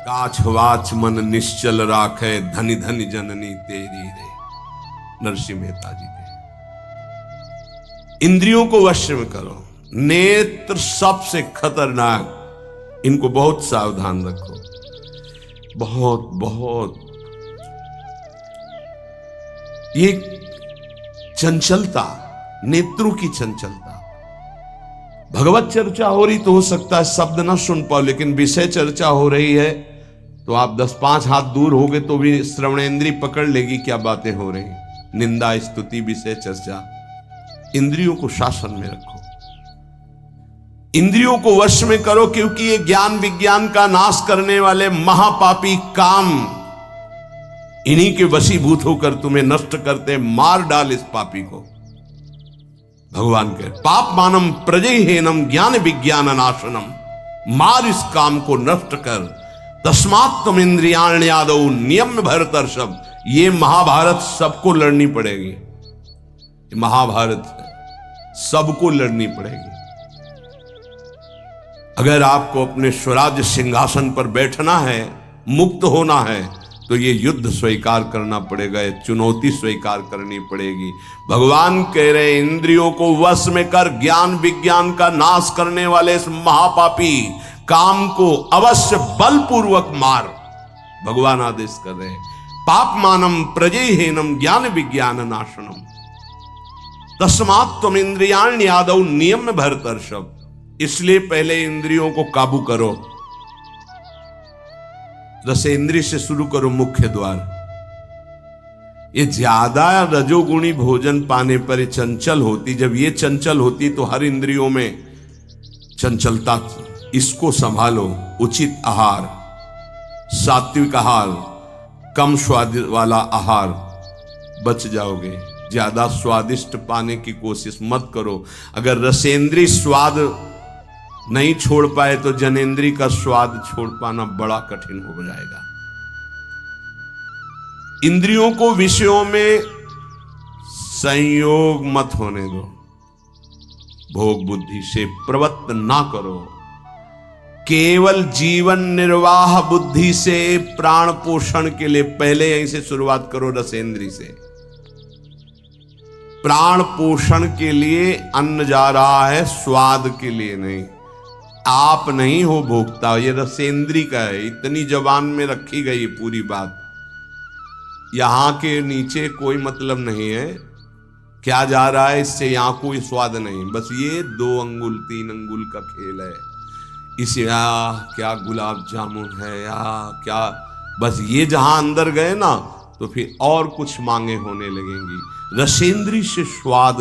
काछवाच मन निश्चल राखे, धनि धनि जननी तेरी रे। नरसिंह मेहता जी के। इंद्रियों को वश में करो। नेत्र सबसे खतरनाक, इनको बहुत सावधान रखो। बहुत बहुत ये चंचलता, नेत्रों की चंचलता। भगवत चर्चा हो रही तो हो सकता है शब्द ना सुन पाओ, लेकिन विषय चर्चा हो रही है तो आप 10-5 हाथ दूर होगे तो भी श्रवणेंद्री पकड़ लेगी क्या बातें हो रही। निंदा, स्तुति, विषय चर्चा। इंद्रियों को शासन में रखो, इंद्रियों को वश में करो, क्योंकि ये ज्ञान विज्ञान का नाश करने वाले महापापी काम इन्हीं के वशीभूत होकर तुम्हें नष्ट करते। मार डाल इस पापी को। भगवान कहे पाप मानम प्रजयहीनम ज्ञान विज्ञान नाशनम। मार इस काम को, नष्ट कर। तस्मात् तुम इंद्रियाण्यादौ नियम भरतर्षभ। ये महाभारत सबको लड़नी पड़ेगी। ये महाभारत है, सबको लड़नी पड़ेगी। अगर आपको अपने स्वराज्य सिंहासन पर बैठना है, मुक्त होना है, तो ये युद्ध स्वीकार करना पड़ेगा, ये चुनौती स्वीकार करनी पड़ेगी। भगवान कह रहे इंद्रियों को वश में कर, ज्ञान विज्ञान का नाश करने वाले इस महापापी काम को अवश्य बलपूर्वक मार। भगवान आदेश कर रहे पाप मानम प्रजयहीनम ज्ञान विज्ञान नाशनम। तस्मात् त्वम इंद्रियाण्यादौ नियम भरतर्षभ। इसलिए पहले इंद्रियों को काबू करो। रसेंद्रिय से शुरू करो, मुख्य द्वार। ये ज्यादा रजोगुणी भोजन पाने पर ये चंचल होती। जब ये चंचल होती तो हर इंद्रियों में चंचलता। इसको संभालो। उचित आहार, सात्विक आहार, कम स्वाद वाला आहार, बच जाओगे। ज्यादा स्वादिष्ट पाने की कोशिश मत करो। अगर रसेंद्रीय स्वाद नहीं छोड़ पाए तो जनेंद्री का स्वाद छोड़ पाना बड़ा कठिन हो जाएगा। इंद्रियों को विषयों में संयोग मत होने दो। भोग बुद्धि से प्रवृत्त ना करो। केवल जीवन निर्वाह बुद्धि से प्राण पोषण के लिए पहले यहीं से शुरुआत करो। रसेंद्री से प्राण पोषण के लिए अन्न जा रहा है, स्वाद के लिए नहीं। आप नहीं हो भोक्ता, ये रसेंद्री का है। इतनी जबान में रखी गई पूरी बात। यहां के नीचे कोई मतलब नहीं है क्या जा रहा है, इससे यहां कोई स्वाद नहीं। बस ये 2 अंगुल 3 अंगुल का खेल है। इसे क्या गुलाब जामुन है या क्या, बस ये जहां अंदर गए ना तो फिर और कुछ मांगे होने लगेंगी। रसेंद्री से स्वाद।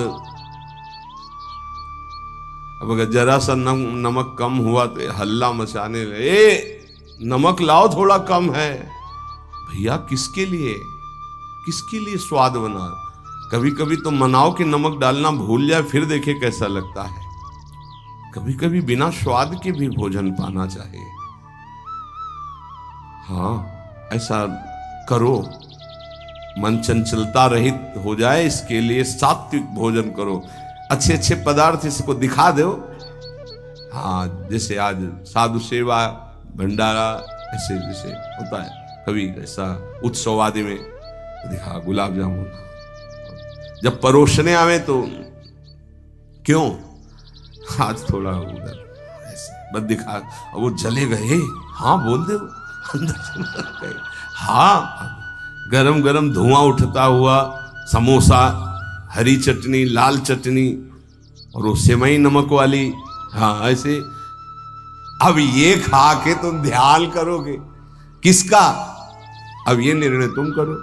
अब अगर जरा सा नमक कम हुआ तो हल्ला मचाने लगे, नमक लाओ थोड़ा कम है। भैया किसके लिए, किसके लिए स्वाद बना। कभी कभी तो मनाओ कि नमक डालना भूल जाए, फिर देखे कैसा लगता है। कभी कभी बिना स्वाद के भी भोजन पाना चाहिए। हाँ, ऐसा करो। मन चंचलता रहित हो जाए, इसके लिए सात्विक भोजन करो। अच्छे अच्छे पदार्थ इसको दिखा दो। हाँ, जैसे आज साधु सेवा, भंडारा, ऐसे जैसे होता है कभी ऐसा उत्सव आदि में दिखा गुलाब जामुन। जब परोसने आवे तो क्यों आज थोड़ा उधर ऐसे बस दिखा, वो जले गए। हाँ बोल दे अंदर। हाँ, गरम गरम धुआं उठता हुआ समोसा, हरी चटनी, लाल चटनी और वो सेवई नमक वाली। हाँ ऐसे। अब ये खा के तुम ध्यान करोगे किसका, अब ये निर्णय तुम करो।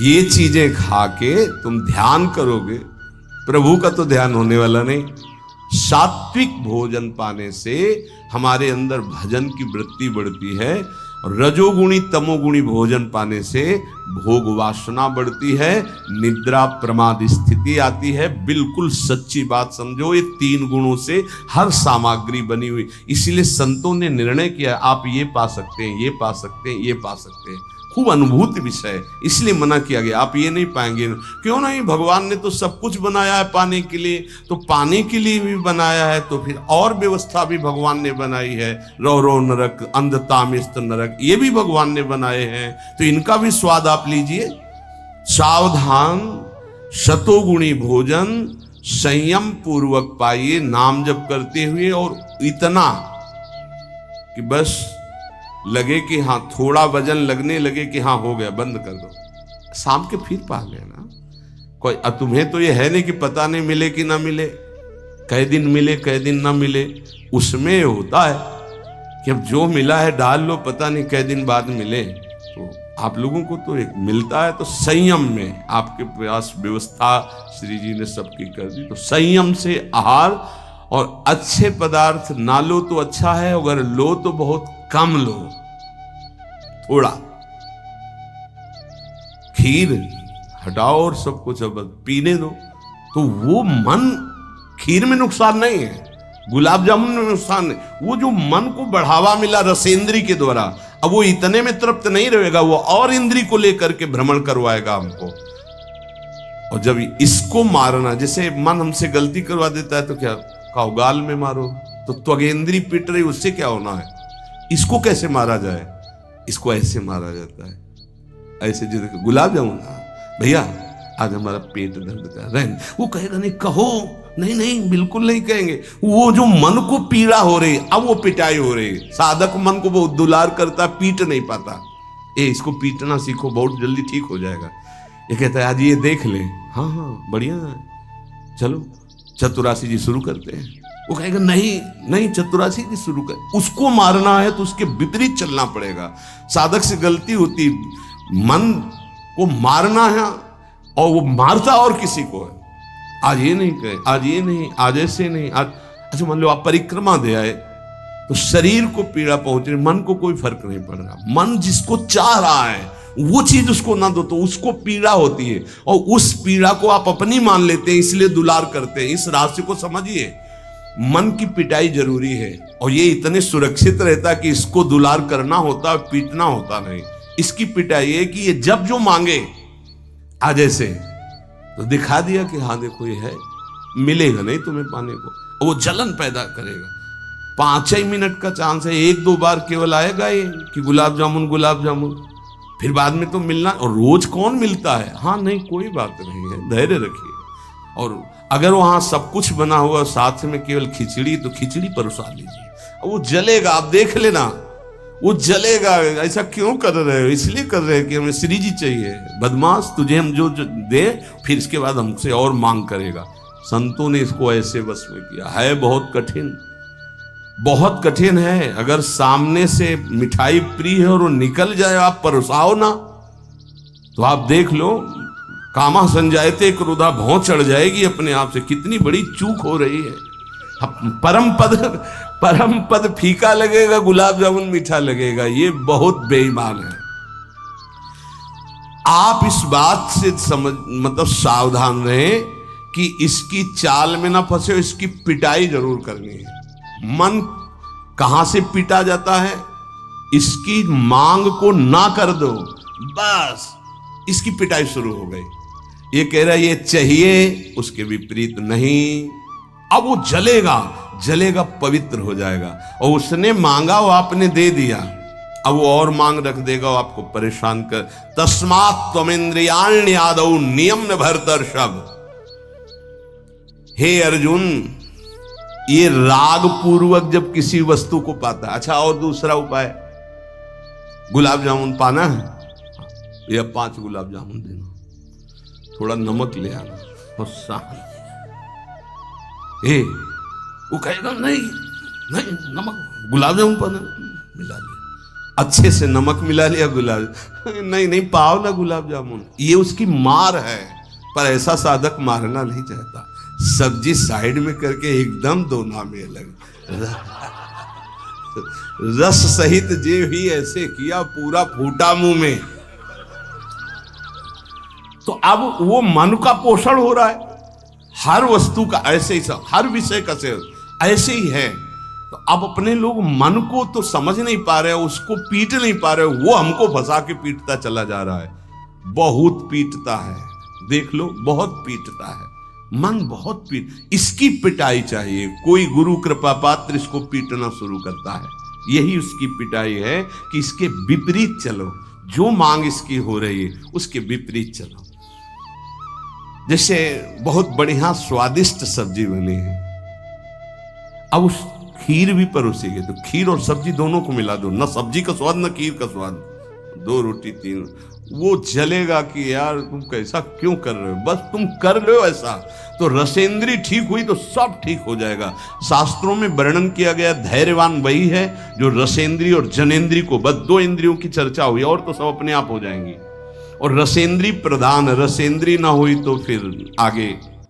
ये चीजें खा के तुम ध्यान करोगे, प्रभु का तो ध्यान होने वाला नहीं। सात्विक भोजन पाने से हमारे अंदर भजन की वृत्ति बढ़ती है, और रजोगुणी तमोगुणी भोजन पाने से भोग वासना बढ़ती है, निद्रा प्रमाद स्थिति आती है। बिल्कुल सच्ची बात समझो, ये 3 गुणों से हर सामग्री बनी हुई। इसीलिए संतों ने निर्णय किया आप ये पा सकते हैं, ये पा सकते हैं, ये पा सकते हैं। खूब अनुभूति विषय, इसलिए मना किया गया। आप ये नहीं पाएंगे। क्यों नहीं, भगवान ने तो सब कुछ बनाया है पाने के लिए, तो पाने के लिए भी बनाया है, तो फिर और व्यवस्था भी भगवान ने बनाई है। रौरव नरक, अंधतामिस्त नरक, ये भी भगवान ने बनाए हैं, तो इनका भी स्वाद आप लीजिए। सावधान शतोगुणी भोजन संयम पूर्वक पाइए, नाम जप करते हुए, और इतना कि बस लगे कि हाँ, थोड़ा वजन लगने लगे कि हाँ हो गया, बंद कर दो, शाम के फिर पा लेना। कोई तुम्हें तो ये है नहीं कि पता नहीं मिले कि ना मिले, कै दिन मिले कै दिन ना मिले। उसमें होता है कि अब जो मिला है डाल लो, पता नहीं कै दिन बाद मिले। तो आप लोगों को तो एक मिलता है, तो संयम में आपके पास व्यवस्था श्री जी ने सबकी कर दी। तो संयम से आहार, और अच्छे पदार्थ ना लो तो अच्छा है, अगर लो तो बहुत कम लो, थोड़ा। खीर हटाओ और सब कुछ अब पीने दो, तो वो मन, खीर में नुकसान नहीं है, गुलाब जामुन में नुकसान नहीं, वो जो मन को बढ़ावा मिला रसेंद्री के द्वारा, अब वो इतने में तृप्त नहीं रहेगा, वो और इंद्री को लेकर के भ्रमण करवाएगा हमको। और जब इसको मारना, जैसे मन हमसे गलती करवा देता है तो क्या खाओ, गाल में मारो, तो त्वगेंद्री पिट रही, उससे क्या होना है। इसको कैसे मारा जाए, इसको ऐसे मारा जाता है, ऐसे। जो गुलाब जामुन, भैया आज हमारा पेट दर्द कर रहा है, वो कहेगा नहीं, कहो नहीं नहीं, बिल्कुल नहीं कहेंगे। वो जो मन को पीड़ा हो रही, अब वो पिटाई हो रही। साधक मन को बहुत दुलार करता, पीट नहीं पाता। इसको पीटना सीखो, बहुत जल्दी ठीक हो जाएगा। ये कहता है आज ये देख ले, हाँ हाँ बढ़िया है, चलो चतुरासी जी शुरू करते हैं। वो कहेगा नहीं नहीं, चतुरासी जी शुरू कर। उसको मारना है तो उसके विपरीत चलना पड़ेगा। साधक से गलती होती, मन को मारना है, और वो मारता और किसी को है। आज ये नहीं कहे, आज ये नहीं, आज ऐसे नहीं, आज अच्छा। मान लो आप परिक्रमा दे आए, तो शरीर को पीड़ा पहुंच रही, मन को कोई फर्क नहीं पड़ रहा। मन जिसको चाह रहा है वो चीज उसको ना दो तो उसको पीड़ा होती है, और उस पीड़ा को आप अपनी मान लेते हैं, इसलिए दुलार करते हैं। इस राशि को समझिए, मन की पिटाई जरूरी है, और ये इतने सुरक्षित रहता है कि इसको दुलार करना होता है, पीटना होता नहीं। इसकी पिटाई है कि ये जब जो मांगे आज ऐसे, तो दिखा दिया कि हाँ देखो ये है, मिलेगा नहीं तुम्हें पाने को, और वो जलन पैदा करेगा। 5 ही मिनट का चांस है, 1-2 बार केवल आएगा ये कि गुलाब जामुन गुलाब जामुन, फिर बाद में तो मिलना। और रोज कौन मिलता है, हाँ नहीं कोई बात नहीं है, धैर्य रखिए। और अगर वहां सब कुछ बना हुआ साथ में केवल खिचड़ी, तो खिचड़ी परोसा लीजिए, और वो जलेगा, आप देख लेना वो जलेगा। ऐसा क्यों कर रहे हो, इसलिए कर रहे हैं कि हमें श्री जी चाहिए। बदमाश, तुझे हम जो दे, फिर इसके बाद हमसे और मांग करेगा। संतों ने इसको ऐसे बस में किया है। बहुत कठिन, बहुत कठिन है। अगर सामने से मिठाई प्रिय है और वो निकल जाए, आप परोसाओ ना, तो आप देख लो, कामा संजायते क्रोधा, भौं चढ़ जाएगी अपने आप से। कितनी बड़ी चूक हो रही है। परम पद फीका लगेगा, गुलाब जामुन मीठा लगेगा, ये बहुत बेईमान है। आप इस बात से समझ, मतलब सावधान रहें कि इसकी चाल में ना फंसे, इसकी पिटाई जरूर करनी है। मन कहां से पीटा जाता है, इसकी मांग को ना कर दो, बस इसकी पिटाई शुरू हो गई। ये कह रहा है ये चाहिए, उसके विपरीत नहीं। अब वो जलेगा, जलेगा, पवित्र हो जाएगा। और उसने मांगा, वो आपने दे दिया, अब वो और मांग रख देगा, वो आपको परेशान कर। तस्मात् त्वमिन्द्रियाण्यादौ नियम्य भरतर्षभ। हे अर्जुन, ये राग पूर्वक जब किसी वस्तु को पाता है। अच्छा, और दूसरा उपाय, गुलाब जामुन पाना है या 5 गुलाब जामुन देना, थोड़ा नमक ले आना और शांत। वो कहेगा नहीं नहीं, नमक गुलाब जामुन पाना, मिला लिया, अच्छे से नमक मिला लिया, गुलाब नहीं नहीं, पाओ ना गुलाब जामुन। ये उसकी मार है, पर ऐसा साधक मारना नहीं चाहता। सब्जी साइड में करके एकदम दोना में अलग, रस सहित जे भी ऐसे किया, पूरा फूटा मुंह में। तो अब वो मन का पोषण हो रहा है। हर वस्तु का ऐसे ही, हर विषय का से ऐसे ही है तो अब अपने लोग मन को तो समझ नहीं पा रहे, उसको पीट नहीं पा रहे, वो हमको फंसा के पीटता चला जा रहा है। बहुत पीटता है, देख लो, बहुत पीटता है मन, बहुत पीट। इसकी पिटाई चाहिए। कोई गुरु कृपा पात्र इसको पीटना शुरू करता है, यही उसकी पिटाई है कि इसके विपरीत चलो, जो मांग इसकी हो रही है उसके विपरीत चलो। जैसे बहुत बढ़िया स्वादिष्ट सब्जी बनी है, अब उस खीर भी परोसी गई, तो खीर और सब्जी दोनों को मिला दो, ना सब्जी का स्वाद ना खीर का स्वाद, 2 रोटी 3, वो जलेगा कि यार तुम कैसा क्यों कर रहे हो, बस तुम कर लो ऐसा, तो रसेंद्री ठीक हुई तो सब ठीक हो जाएगा। शास्त्रों में वर्णन किया गया धैर्यवान वही है जो रसेंद्री और जनेंद्री को, बस 2 इंद्रियों की चर्चा हुई और तो सब अपने आप हो जाएंगी। और रसेंद्री प्रधान, रसेंद्री ना हुई तो फिर आगे